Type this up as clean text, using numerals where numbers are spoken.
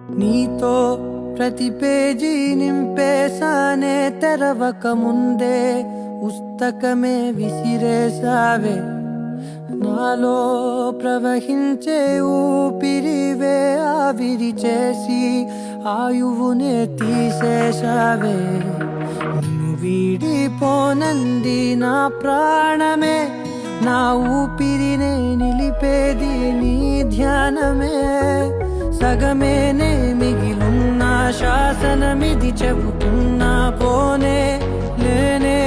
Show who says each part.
Speaker 1: నీతో ప్రతి పేజీ నింపేసానే తెరవక ముందే పుస్తకమే విసిరేసావే నాలో ప్రవహించే ఊపిరివే ఆవిరి చేసి ఆయువునే తీసేసావే నిన్ను వీడిపోనంది నా ప్రాణమే నా ఊపిరినే నిలిపేది నీ ధ్యానమే సగమేనే మిగిలున్న శాసనమిది చెబుతున్నా పోనే లేనే